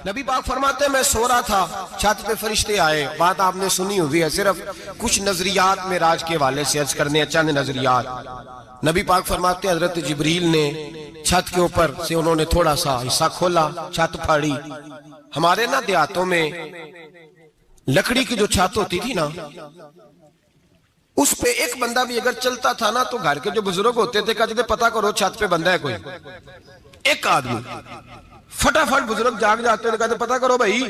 نبی پاک فرماتے ہیں میں سو رہا تھا، چھت پہ فرشتے آئے. بات آپ نے سنی ہوئی ہے، صرف کچھ نظریات معراج کے حوالے سے عرض کرنے ہیں، چند نظریات. نبی پاک فرماتے ہیں حضرت جبریل نے چھت کے اوپر سے انہوں نے تھوڑا سا حصہ کھولا، چھت پھاڑی. ہمارے نا دیہاتوں میں لکڑی کی جو چھت ہوتی تھی نا، اس پہ ایک بندہ بھی اگر چلتا تھا نا تو گھر کے جو بزرگ ہوتے تھے کہتے تھے پتہ کرو چھت پہ بندہ ہے کوئی. ایک آدمی فٹافٹ بزرگ جاگ جاتے تھے، کہتے پتہ کرو بھائی.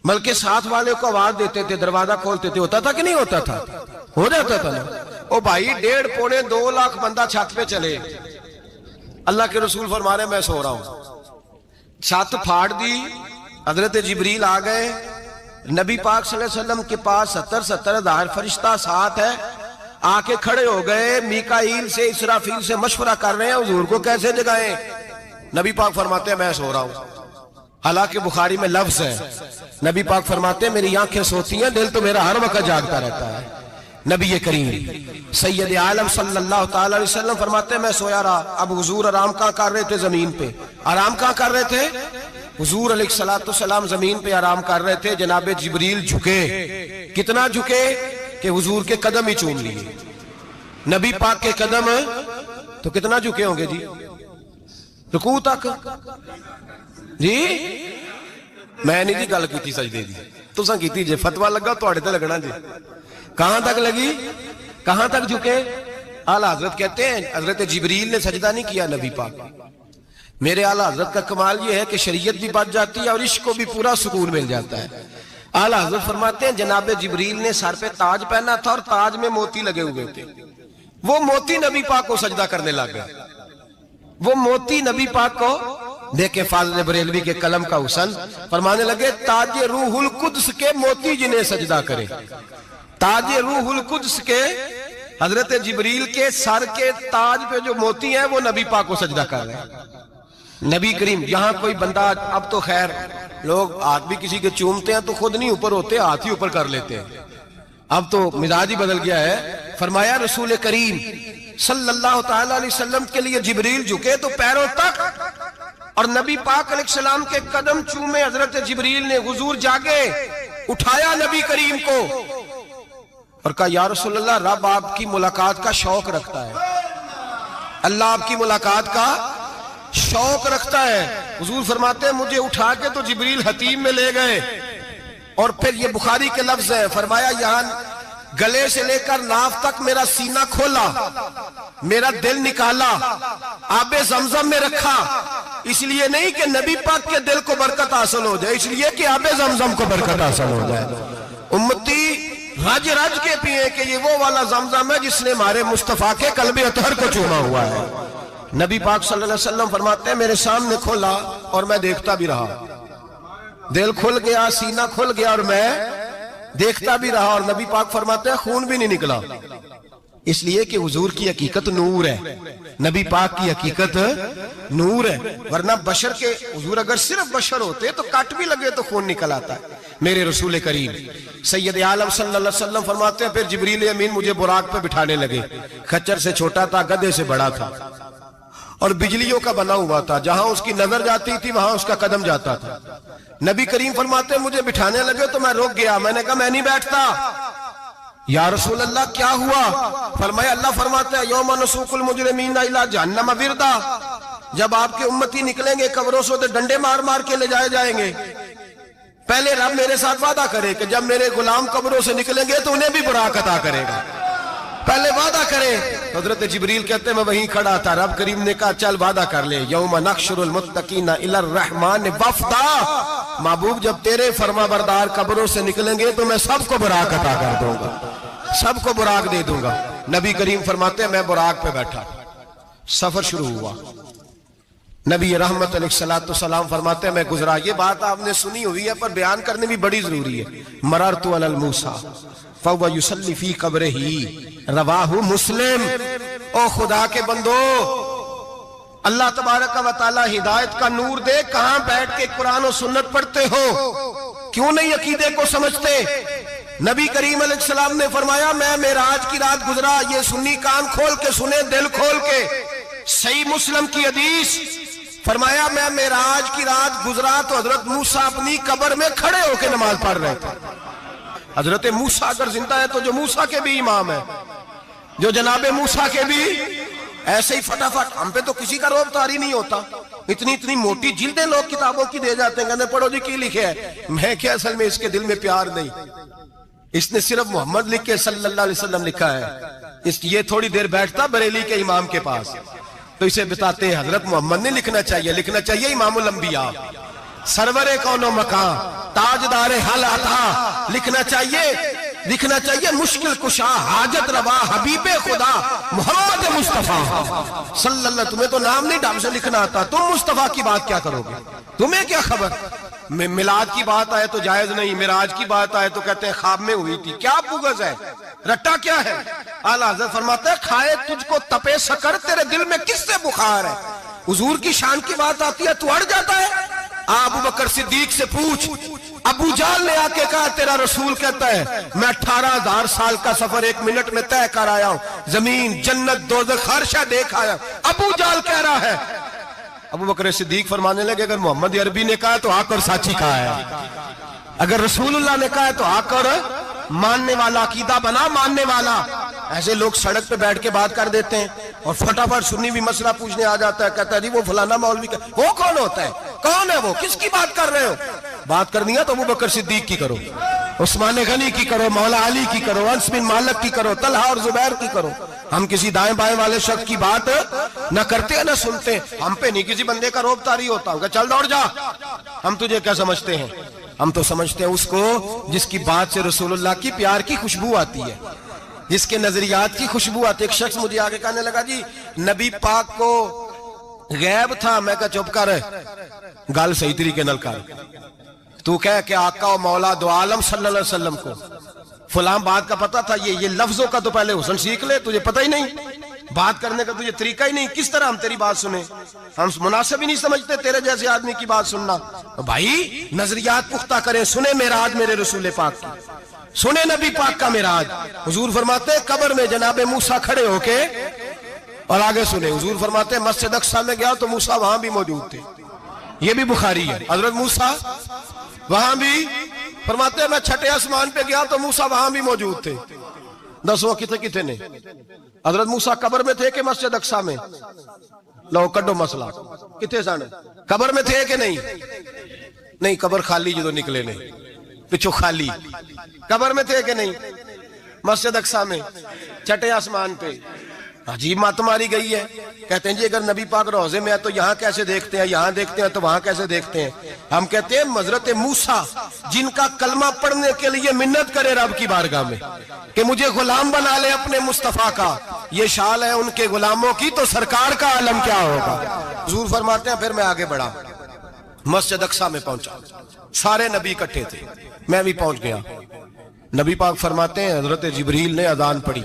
بلکہ ساتھ والے کو آواز دیتے تھے، دروازہ کھولتے تھے. ہوتا تھا کہ نہیں ہوتا تھا؟ ہو جاتا تھا نا. او بھائی 1.5 پونے 2 لاکھ بندہ چھت پہ چلے. اللہ کے رسول فرما رہے ہیں میں سو رہا ہوں. چھت پھاڑ دی، حضرت جبریل آ گئے. نبی پاک صلی اللہ علیہ وسلم کے پاس 70 ہزار فرشتہ ساتھ ہے. آ کے کھڑے ہو گئے، میکائیل سے اسرافیل سے مشورہ کر رہے ہیں حضور کو کیسے جگائیں. نبی پاک فرماتے ہیں میں سو رہا ہوں. حالانکہ بخاری میں لفظ ہے، نبی پاک فرماتے ہیں میری آنکھیں سوتی ہیں، دل تو میرا ہر وقت جاگتا رہتا ہے. نبی کریم سید عالم صلی اللہ تعالی علیہ وسلم فرماتے ہیں میں سویا رہا. اب حضور آرام کہاں کر رہے تھے؟ زمین پہ. آرام کہاں کر رہے تھے؟ حضور علیہ السلام زمین پہ آرام کر رہے تھے. جناب جبریل جھکے. کتنا جھکے کہ حضور کے قدم ہی چوم لیے. نبی پاک کے قدم تو کتنا جھکے ہوں گے جی؟ رکوع تک. جی میں نہیں جی گل کی سجدے دی، تساں کیتی جے. فتویٰ لگا تواڈے تے لگنا جی. کہاں تک لگی؟ کہاں تک جھکے؟ اعلیٰ حضرت کہتے ہیں حضرت جبریل نے سجدہ نہیں کیا نبی پاک. میرے اعلیٰ حضرت کا کمال یہ ہے کہ شریعت بھی بچ جاتی ہے اور عشق کو بھی پورا سکون مل جاتا ہے. اعلیٰ حضرت فرماتے ہیں جناب جبریل نے سر پہ تاج پہنا تھا اور تاج میں موتی لگے ہوئے تھے. وہ موتی نبی پاک کو سجدہ کرنے لگ گئے. وہ موتی نبی پاک کو دیکھیں فاضل بریلوی کے قلم کا حسن، فرمانے لگے تاج روح القدس کے موتی جنہیں سجدہ کرے. تاج روح القدس کے حضرت جبریل کے سر کے تاج پہ جو موتی ہیں وہ نبی پاک کو سجدہ کر رہے ہیں. نبی کریم یہاں کوئی بندہ، اب تو خیر لوگ ہاتھ بھی کسی کے چومتے ہیں تو خود نہیں اوپر ہوتے، ہاتھ ہی اوپر کر لیتے ہیں. اب تو مزاج ہی بدل گیا ہے. فرمایا رسول کریم صلی اللہ تعالی علیہ وسلم کے لیے جبریل جھکے تو پیروں تک، اور نبی پاک علیہ السلام کے قدم چومے. حضرت جبریل نے حضور جاگے، اٹھایا نبی کریم کو اور کہا یا رسول اللہ رب آپ کی ملاقات کا شوق رکھتا ہے. اللہ آپ کی ملاقات کا شوق رکھتا ہے. حضور فرماتے ہیں مجھے اٹھا کے تو جبریل حتیم میں لے گئے. اور پھر یہ بخاری کے لفظ ہے، فرمایا یہاں گلے سے لے کر ناف تک میرا سینہ کھولا، میرا دل نکالا، آب زمزم میں رکھا. اس لیے نہیں کہ نبی پاک کے دل کو برکت حاصل ہو جائے، اس لیے کہ آب زمزم کو برکت حاصل ہو جائے. امتی رج رج کے پیئے کہ یہ وہ والا زمزم ہے جس نے ہمارے مصطفیٰ کے قلب اطہر کو چوما ہوا ہے. نبی پاک صلی اللہ علیہ وسلم فرماتے ہیں میرے سامنے کھولا اور میں دیکھتا بھی رہا. دل کھل گیا، سینہ کھل گیا اور میں دیکھتا بھی رہا. اور نبی پاک فرماتے ہیں خون بھی نہیں نکلا، اس لیے کہ حضور کی حقیقت نور ہے. نبی پاک کی حقیقت نور ہے. ورنہ بشر کے حضور اگر صرف بشر ہوتے تو کٹ بھی لگے تو خون نکل آتا ہے. میرے رسول کریم سید عالم صلی اللہ علیہ وسلم فرماتے ہیں پھر جبریل امین مجھے براق پہ بٹھانے لگے. خچر سے چھوٹا تھا، گدھے سے بڑا تھا اور بجلیوں کا بنا ہوا تھا. جہاں اس کی نظر جاتی تھی وہاں اس کا قدم جاتا تھا. نبی کریم فرماتے ہیں مجھے بٹھانے لگے تو میں رک گیا. میں نے کہا میں نہیں بیٹھتا. یا رسول اللہ کیا ہوا؟ فرمایا اللہ فرماتے ہیں یوم نسوق المجرمین الی جہنم وردا، جب آپ کے امتی نکلیں گے قبروں سے ڈنڈے مار مار کے لے جائے جائیں گے. پہلے رب میرے ساتھ وعدہ کرے کہ جب میرے غلام قبروں سے نکلیں گے تو انہیں بھی براق عطا کرے گا. پہلے وعدہ کرے. حضرت جبریل کہتے ہیں میں وہیں کھڑا تھا. رب کریم نے کہا چل وعدہ کر لے. یوم نحشر المتقین الی الرحمن وفدا، محبوب جب تیرے فرما بردار قبروں سے نکلیں گے تو میں سب کو براق عطا کر دوں گا، سب کو براق دے دوں گا. نبی کریم فرماتے ہیں میں براق پہ بیٹھا. سفر شروع ہوا. نبی رحمت علیہ السلام فرماتے ہیں میں گزرا. یہ بات آپ نے سنی ہوئی ہے پر بیان کرنے بھی بڑی ضروری ہے. مررت علی الموسیٰ فَهُوَ يُصَلِّ فِي قَبْرِهِ رواہ مسلم. او خدا کے بندو، اللہ تبارک و تعالی ہدایت کا نور دے. کہاں بیٹھ کے قرآن و سنت پڑھتے ہو؟ کیوں نہیں عقیدے کو سمجھتے؟ نبی کریم علیہ السلام نے فرمایا میں معراج کی رات گزرا. یہ سنی کان کھول کے سنے، دل کھول کے. صحیح مسلم کی حدیث فرمایا میں معراج کی رات گزرا تو حضرت موسیٰ اپنی قبر میں کھڑے ہو کے نماز پڑھ رہے تھے. حضرت موسیٰ اگر زندہ ہے تو جو موسیٰ کے بھی امام ہے، جو جناب موسیٰ کے بھی ایسے ہی فٹافٹ. ہم پہ تو کسی کا روب طاری نہیں ہوتا، اتنی موٹی جلدیں لوگ کتابوں کی دے جاتے ہیں، کہتے ہیں پڑھو جی کی لکھے ہے. میں کیا اصل میں اس کے دل میں پیار نہیں، اس نے صرف محمد لکھ کے صلی اللہ علیہ وسلم لکھا ہے. یہ تھوڑی دیر بیٹھتا بریلی کے امام کے پاس تو اسے بتاتے ہیں حضرت محمد نے لکھنا چاہیے امام الانبیاء، سرور کون و مکان، تاجدار حل عطا، لکھنا چاہیے مشکل کشا، حاجت روا، حبیب خدا محمد مصطفیٰ صلی اللہ. تمہیں تو نام نہیں ڈھنگ سے لکھنا آتا، تم مصطفیٰ کی بات کیا کرو گے؟ تمہیں کیا خبر؟ میلاد کی بات آئے تو جائز نہیں، معراج کی بات آئے تو کہتے ہیں خواب میں ہوئی تھی. کیا بغض ہے، رٹا کیا ہے؟ اعلیٰ حضرت فرماتا ہے کھائے تجھ کو تپے سکر، تیرے دل میں کس سے بخار ہے؟ حضور کی شان کی بات آتی ہے تو اڑ جاتا ہے. ابو بکر صدیق سے پوچھ، ابو جہل نے آ کے کہا تیرا رسول کہتا ہے میں 18,000 سال کا سفر 1 منٹ میں طے کر آیا ہوں، زمین جنت دوزخ ہر شے دیکھ آیا. ابو جہل کہہ رہا ہے. ابو بکر صدیق فرمانے لگے اگر محمد عربی نے کہا تو آ کر سچی کہا ہے، اگر رسول اللہ نے کہا ہے تو آ کر ماننے والا، عقیدہ بنا ماننے والا. ایسے لوگ سڑک پہ بیٹھ کے بات کر دیتے ہیں اور فٹافٹ سنی بھی مسئلہ پوچھنے آ جاتا ہے، کہتا ہے جی وہ فلانا مولوی کا. وہ کون ہوتا ہے؟ کون ہے وہ؟ کس کی بات کر رہے ہو؟ بات کرنی ہے تو ابو بکر صدیق کی کرو، عثمان غنی کی کرو، مولا علی کی کرو، انس بن مالک کی کرو، طلحہ اور زبیر کی کرو. ہم کسی دائیں بائیں والے شخص کی بات نہ کرتے ہیں نہ سنتے. ہم پہ نہیں کسی بندے کا روب طاری ہوتا ہوں کہ چل دوڑ جا. ہم تجھے کیا سمجھتے ہیں؟ ہم تو سمجھتے ہیں اس کو جس کی بات سے رسول اللہ کی پیار کی خوشبو آتی ہے، جس کے نظریات کی خوشبو آتی ہے. ایک شخص مجھے آگے کہنے لگا جی نبی پاک کو غیب تھا. میں کہا چپ کر، گل صحیح طریقے نال کر. تو کہہ کہ آقا و مولا دو عالم صلی اللہ علیہ وسلم کو فلاں بات کا پتہ تھا. یہ لفظوں کا تو پہلے حسن سیکھ لے، تجھے پتہ ہی نہیں، بات کرنے کا تجھے طریقہ ہی نہیں. کس طرح ہم تیری بات سنیں؟ ہم مناسب ہی نہیں سمجھتے تیرے جیسے آدمی کی بات سننا. بھائی نظریات پختہ کریں. سنیں معراج میرے رسول پاک کی، سنیں نبی پاک کا معراج. حضور فرماتے ہیں قبر میں جناب موسیٰ کھڑے ہو کے، اور آگے سنیں حضور فرماتے ہیں مسجد اقصیٰ میں گیا تو موسیٰ وہاں بھی موجود تھے. یہ بھی بخاری ہے. حضرت موسیٰ وہاں بھی فرماتے ہیں میں چھٹے آسمان پہ گیا تو موسیٰ وہاں بھی موجود تھے. دسو کتنے نے؟ حضرت موسیٰ قبر میں تھے کہ مسجد اقصیٰ میں؟ لو کڈو مسئلہ. کتنے سن؟ قبر میں تھے کہ نہیں؟ نہیں، قبر خالی جو نکلے نے پچھو خالی. قبر میں تھے کہ نہیں؟ مسجد اقصیٰ میں، چھٹے آسمان پہ. عجیب مات ماری گئی ہے. کہتے ہیں جی اگر نبی پاک روزے میں ہے تو یہاں کیسے دیکھتے ہیں، یہاں دیکھتے ہیں تو وہاں کیسے دیکھتے ہیں؟ ہم کہتے ہیں حضرت موسیٰ جن کا کلمہ پڑھنے کے لیے منت کرے رب کی بارگاہ میں کہ مجھے غلام بنا لے اپنے مصطفیٰ کا، یہ شال ہے ان کے غلاموں کی، تو سرکار کا عالم کیا ہوگا؟ حضور فرماتے ہیں پھر میں آگے بڑھا، مسجد اقصیٰ میں پہنچا. سارے نبی اکٹھے تھے، میں بھی پہنچ گیا. نبی پاک فرماتے ہیں حضرت جبریل نے اذان پڑھی.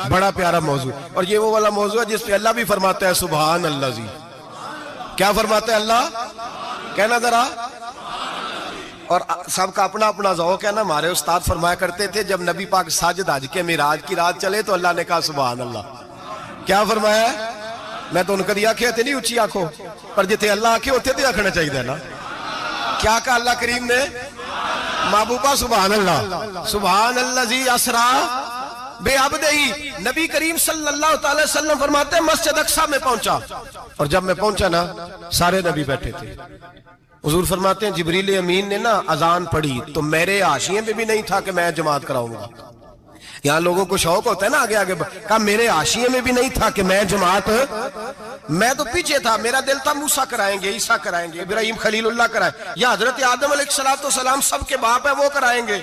بڑا پیارا موضوع، اور یہ وہ والا موضوع ہے جس پہ اللہ بھی فرماتا ہے سبحان اللہ. جی کیا فرماتا ہے اللہ؟ کہنا ذرا. اور سب کا اپنا اپنا ذوق ہے نا. ہمارے استاد فرمایا کرتے تھے جب نبی پاک ساجد حج کے معراج کی رات چلے تو اللہ نے کہا سبحان اللہ. کیا فرمایا؟ میں تو ان کدی آنکھیں تھے نہیں اچھی آنکھوں پر جتنے اللہ آنکھیں ہوتے تھے آنکھنا چاہیے نا. کیا کہا اللہ کریم نے؟ محبوبہ سبحان اللہ. سبحان الذی اسرا بے عبدہی. نبی کریم صلی اللہ تعالی وسلم فرماتے ہیں مسجد اقصیٰ میں پہنچا، اور جب میں پہنچا نا سارے نبی بیٹھے تھے. حضور فرماتے ہیں جبریل امین نے نا اذان پڑھی تو میرے حاشیے میں بھی نہیں تھا کہ میں جماعت کراؤں گا. یہاں لوگوں کو شوق ہوتا ہے نا آگے آگے. کہا میرے حاشیے میں بھی نہیں تھا کہ میں جماعت، میں تو پیچھے تھا. میرا دل تھا موسیٰ کرائیں گے، عیسیٰ کرائیں گے، ابراہیم خلیل اللہ کرائیں، یا حضرت آدم علیہ السلام سب کے باپ ہے وہ کرائیں گے.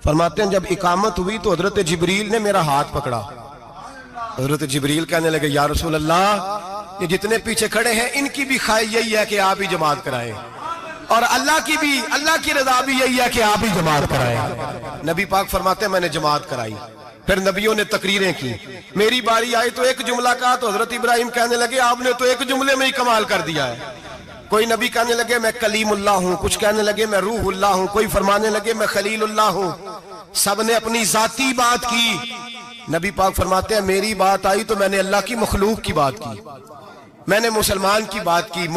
فرماتے ہیں جب اقامت ہوئی تو حضرت جبریل نے میرا ہاتھ پکڑا. حضرت جبریل کہنے لگے یا رسول اللہ یہ جتنے پیچھے کھڑے ہیں ان کی بھی خواہش یہی ہے کہ آپ ہی جماعت کرائیں، اور اللہ کی رضا بھی یہی ہے کہ آپ ہی جماعت کرائیں. نبی پاک فرماتے ہیں میں نے جماعت کرائی. پھر نبیوں نے تقریریں کی. میری باری آئی تو ایک جملہ کہا تو حضرت ابراہیم کہنے لگے آپ نے تو ایک جملے میں ہی کمال کر دیا ہے. کوئی نبی کہنے لگے میں کلیم اللہ ہوں، کچھ کہنے لگے میں روح اللہ ہوں، کوئی فرمانے لگے میں خلیل اللہ ہوں. سب نے اپنی ذاتی بات کی. نبی پاک فرماتے ہیں میری بات آئی تو میں نے اللہ کی مخلوق کی بات کی. میں نے مسلمان کی بات کی,